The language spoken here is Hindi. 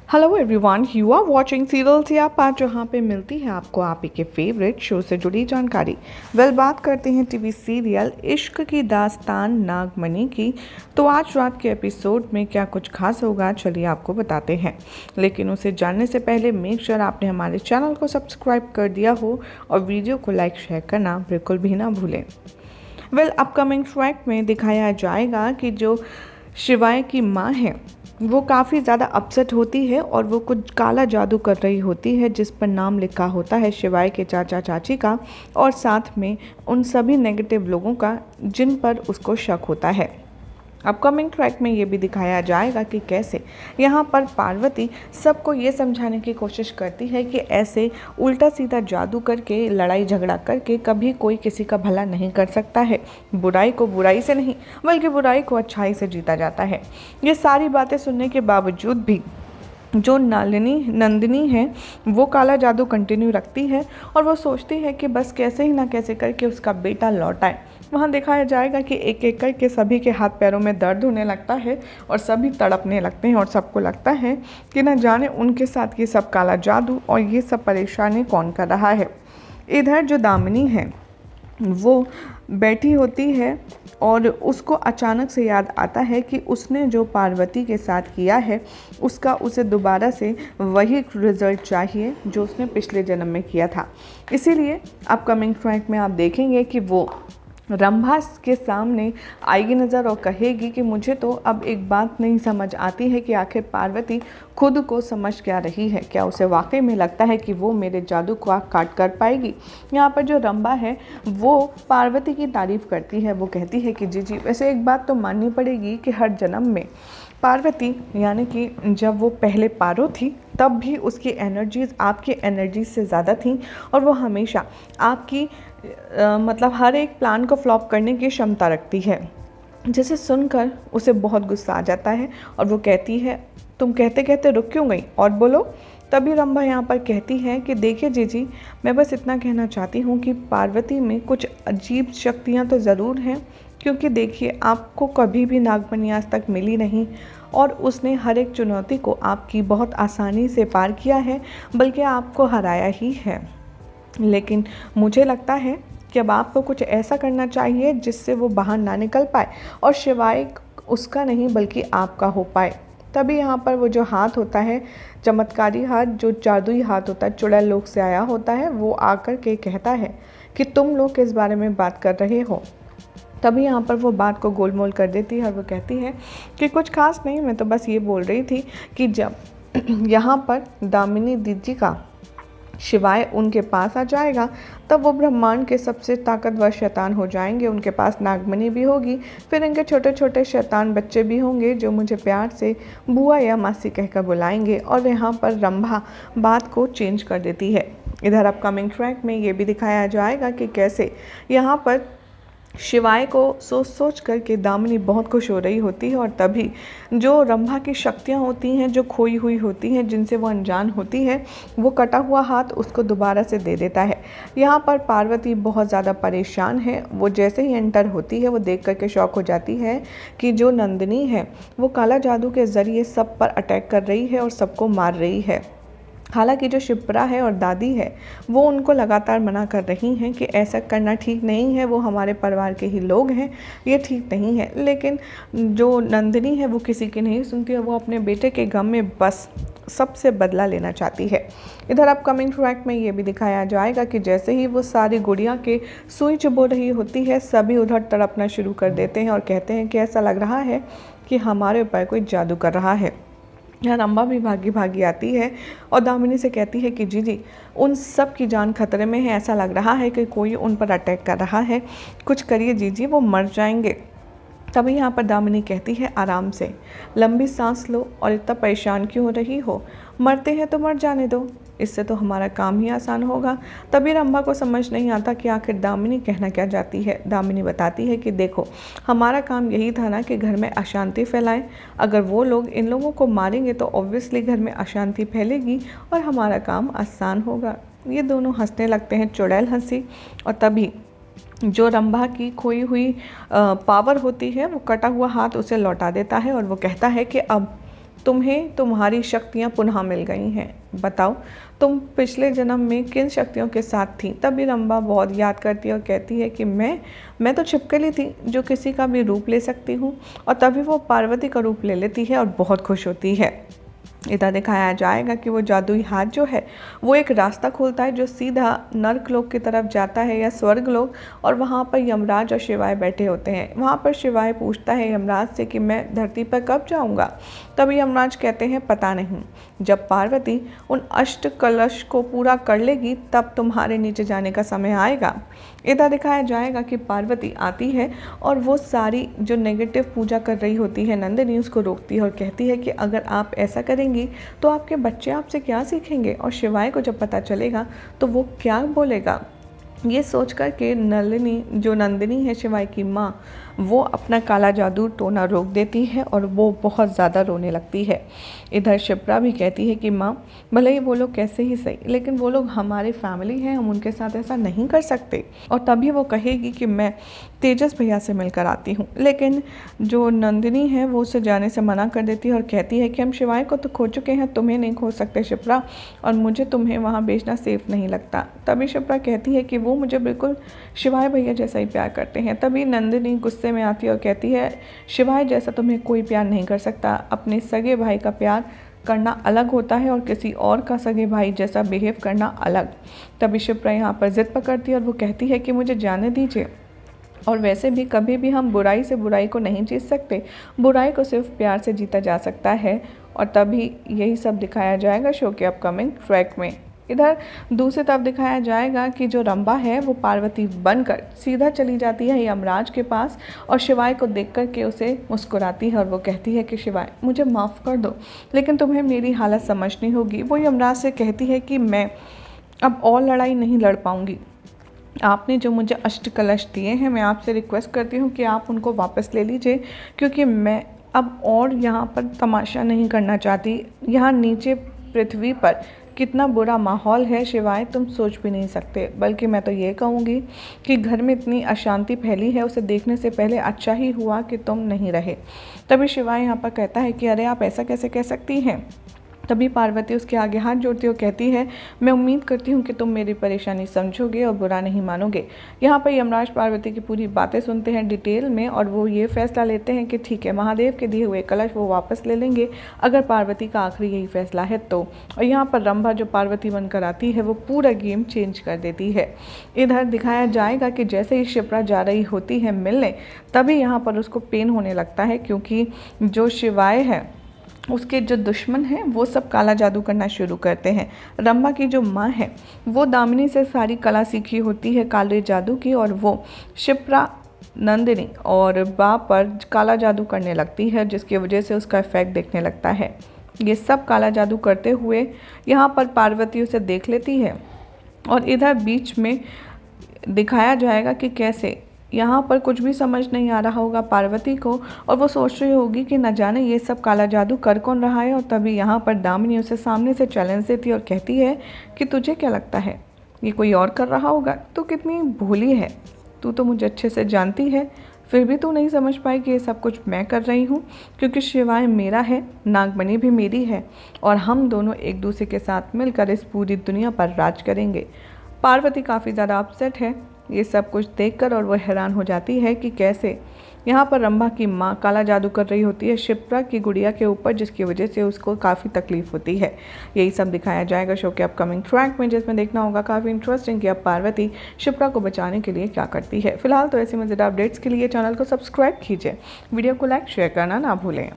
Hello everyone, you are watching serials या पाँच, जहाँ पे मिलती है आपको आप ही के फेवरेट शो से जुड़ी जानकारी। बात करते हैं टीवी सीरियल इश्क की दास्तान नागमणि की। तो आज रात के एपिसोड में क्या कुछ खास होगा, चलिए आपको बताते हैं। लेकिन उसे जानने से पहले मेक श्योर आपने हमारे चैनल को सब्सक्राइब कर दिया हो और वीडियो को लाइक शेयर करना बिल्कुल भी ना भूलें। अपकमिंग ट्रैक में दिखाया जाएगा कि जो शिवाय की माँ है वो काफ़ी ज़्यादा अपसेट होती है और वो कुछ काला जादू कर रही होती है, जिस पर नाम लिखा होता है शिवाय के चाचा चाची का और साथ में उन सभी नेगेटिव लोगों का जिन पर उसको शक होता है। अपकमिंग ट्रैक में ये भी दिखाया जाएगा कि कैसे यहाँ पर पार्वती सबको ये समझाने की कोशिश करती है कि ऐसे उल्टा सीधा जादू करके, लड़ाई झगड़ा करके कभी कोई किसी का भला नहीं कर सकता है। बुराई को बुराई से नहीं बल्कि बुराई को अच्छाई से जीता जाता है। ये सारी बातें सुनने के बावजूद भी जो नंदिनी है वो काला जादू कंटिन्यू रखती है और वो सोचती है कि बस कैसे ही ना कैसे करके उसका बेटा लौट आए। वहाँ दिखाया जाएगा कि एक एक करके सभी के हाथ पैरों में दर्द होने लगता है और सभी तड़पने लगते हैं और सबको लगता है कि न जाने उनके साथ ये सब काला जादू और ये सब परेशानी कौन कर रहा है। इधर जो दामिनी है वो बैठी होती है और उसको अचानक से याद आता है कि उसने जो पार्वती के साथ किया है उसका उसे दोबारा से वही रिजल्ट चाहिए जो उसने पिछले जन्म में किया था। इसीलिए अपकमिंग ट्रैक में आप देखेंगे कि वो रंभा के सामने आएगी नज़र और कहेगी कि मुझे तो अब एक बात नहीं समझ आती है कि आखिर पार्वती खुद को समझ क्या रही है। क्या उसे वाकई में लगता है कि वो मेरे जादू को काट कर पाएगी। यहाँ पर जो रंभा है वो पार्वती की तारीफ़ करती है। वो कहती है कि जी वैसे एक बात तो माननी पड़ेगी कि हर जन्म में पार्वती यानी कि जब वो पहले पारो थी तब भी उसकी एनर्जीज़ आपकी एनर्जीज से ज़्यादा थी और वो हमेशा आपकी मतलब हर एक प्लान को फ्लॉप करने की क्षमता रखती है। जिसे सुनकर उसे बहुत गुस्सा आ जाता है और वो कहती है तुम कहते कहते रुक क्यों गई और बोलो। तभी रंभा यहाँ पर कहती है कि देखिए जीजी, मैं बस इतना कहना चाहती हूँ कि पार्वती में कुछ अजीब शक्तियाँ तो ज़रूर हैं, क्योंकि देखिए आपको कभी भी नागमणि आज तक मिली नहीं और उसने हर एक चुनौती को आपकी बहुत आसानी से पार किया है, बल्कि आपको हराया ही है। लेकिन मुझे लगता है कि अब आपको कुछ ऐसा करना चाहिए जिससे वो बाहर ना निकल पाए और शिवाय उसका नहीं बल्कि आपका हो पाए। तभी यहाँ पर वो जो हाथ होता है, चमत्कारी हाथ, जो जादुई हाथ होता है, चुड़ैल लोक से आया होता है, वो आकर के कहता है कि तुम लोग किस बारे में बात कर रहे हो। तभी यहाँ पर वो बात को गोलमोल कर देती है और वो कहती है कि कुछ खास नहीं, मैं तो बस ये बोल रही थी कि जब यहाँ पर दामिनी दीदी का शिवाय उनके पास आ जाएगा तब वो ब्रह्मांड के सबसे ताकतवर शैतान हो जाएंगे। उनके पास नागमणि भी होगी, फिर इनके छोटे छोटे शैतान बच्चे भी होंगे जो मुझे प्यार से बुआ या मासी कहकर बुलाएंगे। और यहाँ पर रंभा बात को चेंज कर देती है। इधर अपकमिंग ट्रैक में ये भी दिखाया जाएगा कि कैसे यहाँ पर शिवाय को सोच सोच कर के दामिनी बहुत खुश हो रही होती है और तभी जो रंभा की शक्तियाँ होती हैं, जो खोई हुई होती हैं, जिनसे वो अनजान होती है, वो कटा हुआ हाथ उसको दोबारा से दे देता है। यहाँ पर पार्वती बहुत ज़्यादा परेशान है। वो जैसे ही एंटर होती है वो देख कर के शॉक हो जाती है कि जो नंदिनी है वो काला जादू के ज़रिए सब पर अटैक कर रही है और सबको मार रही है। हालांकि जो शिप्रा है और दादी है वो उनको लगातार मना कर रही हैं कि ऐसा करना ठीक नहीं है, वो हमारे परिवार के ही लोग हैं, ये ठीक नहीं है। लेकिन जो नंदिनी है वो किसी की नहीं सुनती है। वो अपने बेटे के गम में बस सबसे बदला लेना चाहती है। इधर अपकमिंग ट्रैक में ये भी दिखाया जाएगा कि जैसे ही वो सारी गुड़िया के सुई चुभो रही होती है, सभी उधर तड़पना शुरू कर देते हैं और कहते हैं कि ऐसा लग रहा है कि हमारे ऊपर कोई जादू कर रहा है। यहाँ रंभा भी भागी भागी आती है और दामिनी से कहती है कि जी उन सब की जान खतरे में है, ऐसा लग रहा है कि कोई उन पर अटैक कर रहा है, कुछ करिए जी वो मर जाएंगे। तभी यहाँ पर दामिनी कहती है आराम से लंबी सांस लो और इतना परेशान क्यों हो रही हो, मरते हैं तो मर जाने दो, इससे तो हमारा काम ही आसान होगा। तभी रंभा को समझ नहीं आता कि आखिर दामिनी कहना क्या चाहती है। दामिनी बताती है कि देखो हमारा काम यही था ना कि घर में अशांति फैलाएं, अगर वो लोग इन लोगों को मारेंगे तो ऑब्वियसली घर में अशांति फैलेगी और हमारा काम आसान होगा। ये दोनों हंसने लगते हैं, चुड़ैल हंसी। और तभी जो रंभा की खोई हुई पावर होती है वो कटा हुआ हाथ उसे लौटा देता है और वो कहता है कि अब तुम्हें तुम्हारी शक्तियाँ पुनः मिल गई हैं। बताओ तुम पिछले जन्म में किन शक्तियों के साथ थी। तभी रंभा बहुत याद करती है और कहती है कि मैं तो छिपकली थी जो किसी का भी रूप ले सकती हूँ। और तभी वो पार्वती का रूप ले लेती है और बहुत खुश होती है। इधर दिखाया जाएगा कि वो जादुई हाथ जो है वो एक रास्ता खोलता है जो सीधा नर्कलोक की तरफ जाता है या स्वर्गलोक। और वहाँ पर यमराज और शिवाय बैठे होते हैं। वहाँ पर शिवाय पूछता है यमराज से कि मैं धरती पर कब जाऊँगा। तभी यमराज कहते हैं पता नहीं, जब पार्वती उन अष्ट कलश को पूरा कर लेगी तब तुम्हारे नीचे जाने का समय आएगा। इधर दिखाया जाएगा कि पार्वती आती है और वो सारी जो नेगेटिव पूजा कर रही होती है नंदिनी उसको रोकती है और कहती है कि अगर आप ऐसा करेंगी तो आपके बच्चे आपसे क्या सीखेंगे और शिवाय को जब पता चलेगा तो वो क्या बोलेगा। ये सोच कर के नंदिनी है शिवाय की माँ, वो अपना काला जादू टोना रोक देती है और वो बहुत ज़्यादा रोने लगती है। इधर शिप्रा भी कहती है कि माँ भले ही वो लोग कैसे ही सही, लेकिन वो लोग हमारी फैमिली हैं, हम उनके साथ ऐसा नहीं कर सकते। और तभी वो कहेगी कि मैं तेजस भैया से मिलकर आती हूँ। लेकिन जो नंदिनी है वो उसे जाने से मना कर देती है और कहती है कि हम शिवाय को तो खो चुके हैं, तुम्हें नहीं खो सकते शिप्रा, और मुझे तुम्हें वहाँ भेजना सेफ नहीं लगता। तभी शिप्रा कहती है कि वो मुझे बिल्कुल शिवाय भैया जैसा ही प्यार करते हैं। तभी नंदिनी गुस्से में आती है और कहती है शिवाय जैसा तुम्हें कोई प्यार नहीं कर सकता। अपने सगे भाई का प्यार करना अलग होता है और किसी और का सगे भाई जैसा बिहेव करना अलग। तभी शिप्रा यहाँ पर जिद पकड़ती है और वो कहती है कि मुझे जाने दीजिए, और वैसे भी कभी भी हम बुराई से बुराई को नहीं जीत सकते, बुराई को सिर्फ प्यार से जीता जा सकता है। और तभी यही सब दिखाया जाएगा शो के अपकमिंग ट्रैक में। इधर दूसरी तरफ दिखाया जाएगा कि जो रंभा है वो पार्वती बनकर सीधा चली जाती है यमराज के पास और शिवाय को देख कर के उसे मुस्कुराती है और वो कहती है कि शिवाय मुझे माफ़ कर दो, लेकिन तुम्हें मेरी हालत समझनी होगी। वो यमराज से कहती है कि मैं अब और लड़ाई नहीं लड़ पाऊँगी। आपने जो मुझे अष्ट कलश दिए हैं, मैं आपसे रिक्वेस्ट करती हूँ कि आप उनको वापस ले लीजिए, क्योंकि मैं अब और यहाँ पर तमाशा नहीं करना चाहती। यहाँ नीचे पृथ्वी पर कितना बुरा माहौल है शिवाय, तुम सोच भी नहीं सकते। बल्कि मैं तो ये कहूँगी कि घर में इतनी अशांति फैली है, उसे देखने से पहले अच्छा ही हुआ कि तुम नहीं रहे। तभी शिवाय यहाँ पर कहता है कि अरे आप ऐसा कैसे कह सकती हैं। तभी पार्वती उसके आगे हाथ जोड़ती और कहती है मैं उम्मीद करती हूँ कि तुम मेरी परेशानी समझोगे और बुरा नहीं मानोगे। यहाँ पर यमराज पार्वती की पूरी बातें सुनते हैं डिटेल में और वो ये फैसला लेते हैं कि ठीक है, महादेव के दिए हुए कलश वो वापस ले लेंगे अगर पार्वती का आखिरी यही फैसला है तो। और यहाँ पर रंभा जो पार्वती बनकर आती है वो पूरा गेम चेंज कर देती है। इधर दिखाया जाएगा कि जैसे ही शिप्रा जा रही होती है मिलने, तभी यहाँ पर उसको पेन होने लगता है, क्योंकि जो शिवाय है उसके जो दुश्मन हैं वो सब काला जादू करना शुरू करते हैं। रंभा की जो माँ है वो दामिनी से सारी कला सीखी होती है काले जादू की, और वो शिप्रा, नंदिनी और बा पर काला जादू करने लगती है, जिसकी वजह से उसका इफेक्ट दिखने लगता है। ये सब काला जादू करते हुए यहाँ पर पार्वती उसे देख लेती है और इधर बीच में दिखाया जाएगा कि कैसे यहाँ पर कुछ भी समझ नहीं आ रहा होगा पार्वती को और वो सोच रही होगी कि न जाने ये सब काला जादू कर कौन रहा है। और तभी यहाँ पर दामिनी उसे सामने से चैलेंज देती है और कहती है कि तुझे क्या लगता है ये कोई और कर रहा होगा? तू कितनी भोली है, तू तो मुझे अच्छे से जानती है, फिर भी तू नहीं समझ पाई कि ये सब कुछ मैं कर रही हूँ, क्योंकि शिवाय मेरा है, नागमणि भी मेरी है और हम दोनों एक दूसरे के साथ मिलकर इस पूरी दुनिया पर राज करेंगे। पार्वती काफ़ी ज़्यादा अपसेट है ये सब कुछ देखकर और वो हैरान हो जाती है कि कैसे यहाँ पर रंभा की माँ काला जादू कर रही होती है शिप्रा की गुड़िया के ऊपर, जिसकी वजह से उसको काफ़ी तकलीफ होती है। यही सब दिखाया जाएगा शो के अपकमिंग ट्रैक में, जिसमें देखना होगा काफ़ी इंटरेस्टिंग कि अब पार्वती शिप्रा को बचाने के लिए क्या करती है। फिलहाल तो ऐसी मज़ेदार अपडेट्स के लिए चैनल को सब्सक्राइब कीजिए, वीडियो को लाइक शेयर करना ना भूलें।